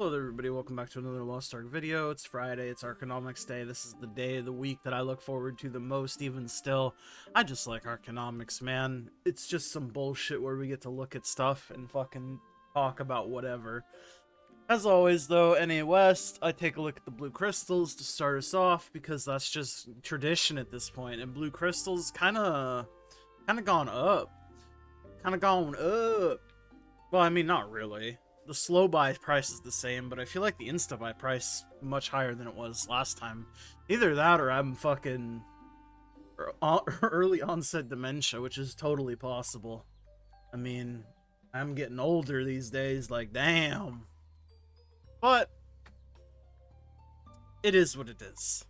Hello there, everybody. Welcome back to another Lost Ark video. It's Friday. It's Arkonomics Day. This is the day of the week that I look forward to the most, even still. I just like Arkonomics, man. It's just some bullshit where we get to look at stuff and fucking talk about whatever. As always, though, NA West, I take a look at the blue crystals to start us off because that's just tradition at this point. And blue crystals kind of gone up. Well, I mean, not really. The slow buy price is the same, but I feel like the insta buy price is much higher than it was last time. Either that or I'm fucking early onset dementia, which is totally possible. I mean, I'm getting older these days, like, damn. But it is what it is.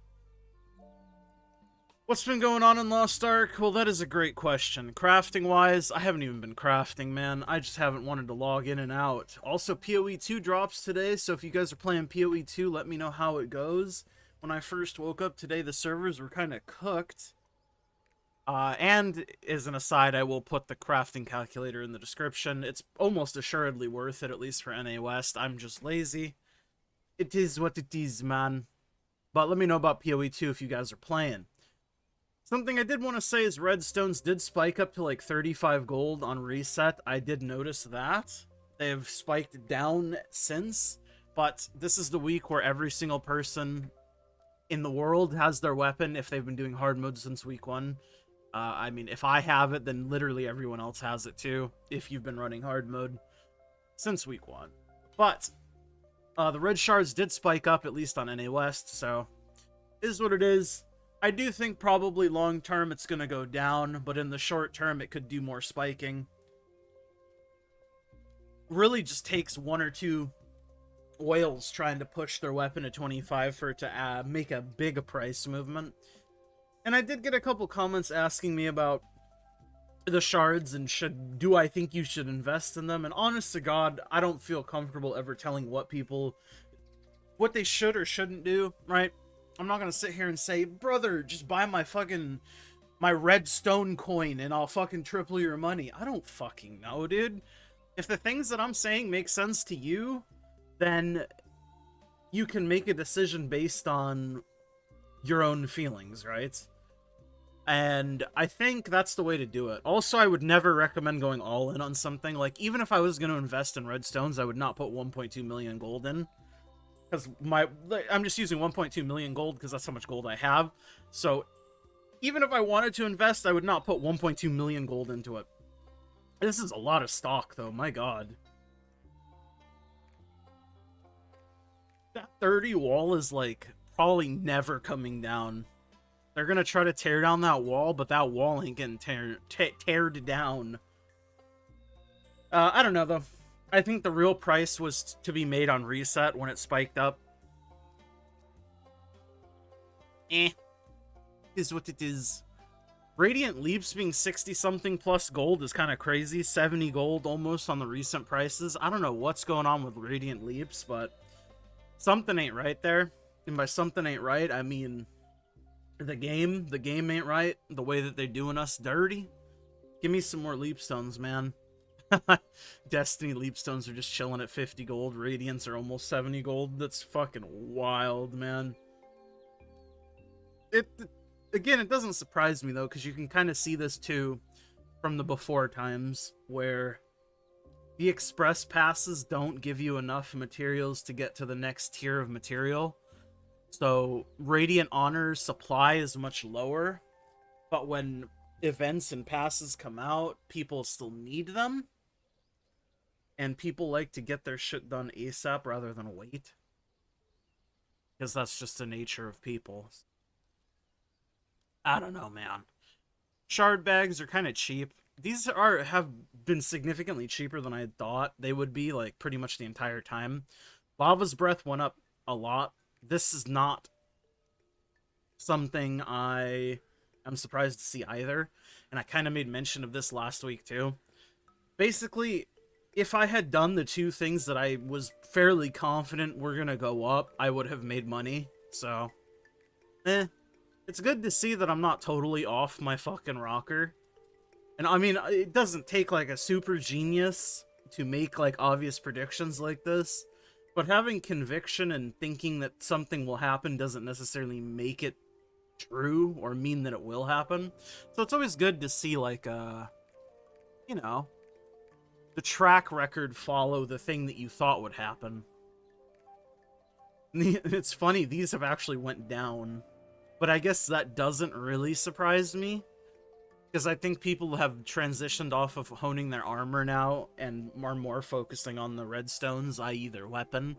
What's been going on in Lost Ark? Well, that is a great question. Crafting-wise, I haven't even been crafting, man. I just haven't wanted to log in and out. Also, PoE 2 drops today, so if you guys are playing PoE 2, let me know how it goes. When I first woke up today, the servers were kind of cooked. And, as an aside, I will put the crafting calculator in the description. It's almost assuredly worth it, at least for NA West. I'm just lazy. It is what it is, man. But let me know about PoE 2 if you guys are playing. Something I did want to say is redstones did spike up to like 35 gold on reset. I did notice that. They've spiked down since, but this is the week where every single person in the world has their weapon if they've been doing hard mode since week 1. I mean, if I have it, then literally everyone else has it too, if you've been running hard mode since week 1. But the red shards did spike up, at least on NA West, so it is what it is. I do think probably long term it's going to go down, but in the short term it could do more spiking. Really just takes 1 or 2 whales trying to push their weapon to 25 for it to make a big price movement. And I did get a couple comments asking me about the shards and do I think you should invest in them? And honest to God, I don't feel comfortable ever telling what they should or shouldn't do, right? I'm not gonna sit here and say, brother, just buy my redstone coin and I'll fucking triple your money. I don't fucking know, dude. If the things that I'm saying make sense to you, then you can make a decision based on your own feelings, right? And I think that's the way to do it. Also, I would never recommend going all in on something. Like, even if I was going to invest in redstones, I would not put 1.2 million gold in. Because I'm just using 1.2 million gold because that's how much gold I have. So even if I wanted to invest, I would not put 1.2 million gold into it. This is a lot of stock, though. My God. That 30 wall is, like, probably never coming down. They're going to try to tear down that wall, but that wall ain't getting teared down. I don't know, though. I think the real price was to be made on reset when it spiked up. Is what it is. Radiant Leaps being 60-something plus gold is kind of crazy. 70 gold almost on the recent prices. I don't know what's going on with Radiant Leaps, but something ain't right there. And by something ain't right, I mean the game ain't right. The way that they're doing us dirty. Give me some more leapstones, man. Destiny leapstones are just chilling at 50 gold. Radiants are almost 70 gold. That's fucking wild, man. Again, it doesn't surprise me, though, because you can kind of see this, too, from the before times, where the express passes don't give you enough materials to get to the next tier of material. So, Radiant Honor's supply is much lower, but when events and passes come out, people still need them. And people like to get their shit done ASAP rather than wait. Because that's just the nature of people. I don't know, man. Shard bags are kind of cheap. These have been significantly cheaper than I had thought they would be, like, pretty much the entire time. Lava's Breath went up a lot. This is not something I am surprised to see either. And I kind of made mention of this last week, too. Basically, if I had done the 2 things that I was fairly confident were going to go up, I would have made money. So, it's good to see that I'm not totally off my fucking rocker. And I mean, it doesn't take like a super genius to make like obvious predictions like this. But having conviction and thinking that something will happen doesn't necessarily make it true or mean that it will happen. So it's always good to see, like, you know, the track record follow the thing that you thought would happen. It's funny, these have actually went down. But I guess that doesn't really surprise me, because I think people have transitioned off of honing their armor now and are more focusing on the redstones, i.e. their weapon.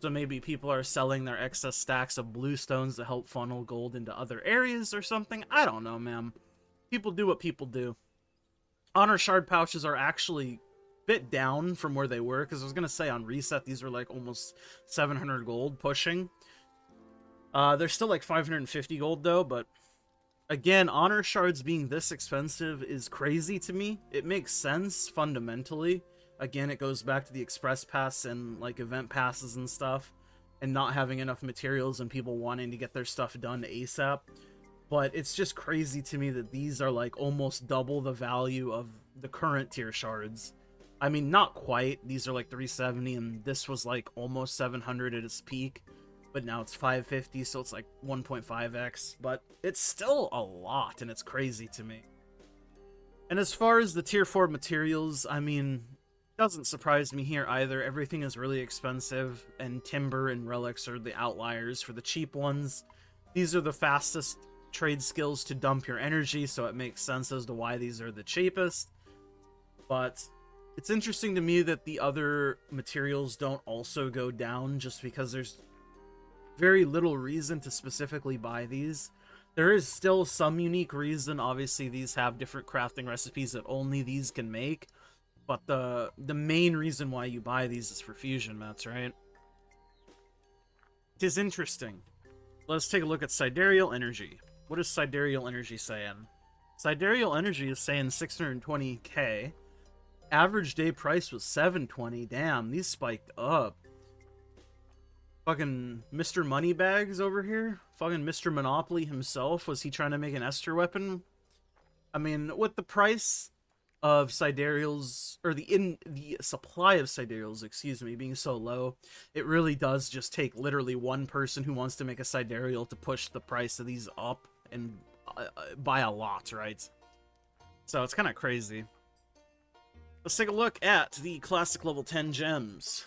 So maybe people are selling their excess stacks of blue stones to help funnel gold into other areas or something. I don't know, man. People do what people do. Honor shard pouches are actually a bit down from where they were, because I was going to say on reset these were like almost 700 gold pushing. They're still like 550 gold though, but again, honor shards being this expensive is crazy to me. It makes sense fundamentally. Again, it goes back to the express pass and like event passes and stuff, and not having enough materials and people wanting to get their stuff done ASAP. But it's just crazy to me that these are like almost double the value of the current tier shards. I mean, not quite. These are like 370 and this was like almost 700 at its peak. But now it's 550, so it's like 1.5x. But it's still a lot, and it's crazy to me. And as far as the tier 4 materials, I mean, doesn't surprise me here either. Everything is really expensive, and timber and relics are the outliers for the cheap ones. These are the fastest trade skills to dump your energy, so it makes sense as to why these are the cheapest. But it's interesting to me that the other materials don't also go down, just because there's very little reason to specifically buy these. There is still some unique reason. Obviously, these have different crafting recipes that only these can make. But the main reason why you buy these is for fusion mats, right? It is interesting. Let's take a look at Sidereal Energy. What is Sidereal Energy saying? Sidereal Energy is saying 620k. Average day price was 720. Damn, these spiked up. Fucking Mr. Moneybags over here? Fucking Mr. Monopoly himself? Was he trying to make an Ester weapon? I mean, with the price of sidereals, or the supply of sidereals, excuse me, being so low, it really does just take literally one person who wants to make a sidereal to push the price of these up and by a lot, right? So it's kind of crazy. Let's take a look at the classic level 10 gems.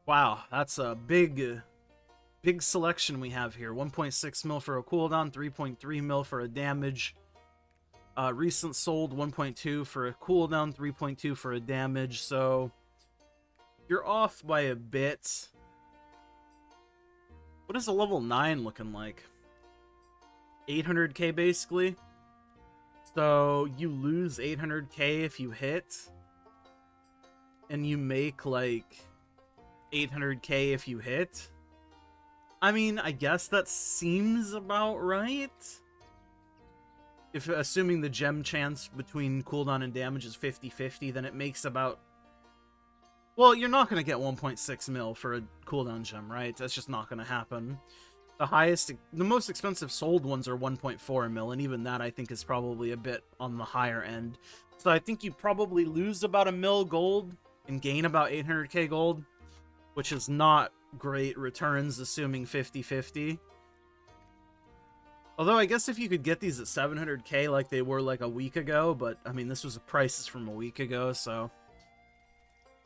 Wow, that's a big selection we have here. 1.6 mil for a cooldown, 3.3 mil for a damage. Recent sold 1.2 for a cooldown, 3.2 for a damage. So you're off by a bit. What is a level 9 looking like? 800k basically. So you lose 800k if you hit, and you make like 800k if you hit. I mean, I guess that seems about right. If assuming the gem chance between cooldown and damage is 50-50, then it makes about... Well, you're not going to get 1.6 mil for a cooldown gem, right? That's just not going to happen. The most expensive sold ones are 1.4 mil, and even that I think is probably a bit on the higher end. So I think you probably lose about a mil gold and gain about 800k gold, which is not great returns, assuming 50-50. Although I guess if you could get these at 700k like they were like a week ago, but I mean, this was prices from a week ago, so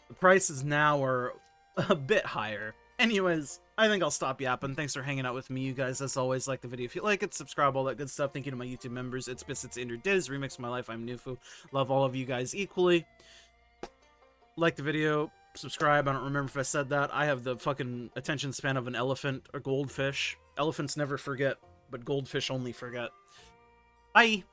the prices now are a bit higher. Anyways, I think I'll stop yapping. Thanks for hanging out with me, you guys. As always, like the video if you like it, subscribe, all that good stuff. Thank you to my YouTube members. It's Biscuits, Ender Diz, Remix My Life, I'm Nufu. Love all of you guys equally. Like the video, subscribe. I don't remember if I said that. I have the fucking attention span of an elephant or goldfish. Elephants never forget, but goldfish only forget. Bye!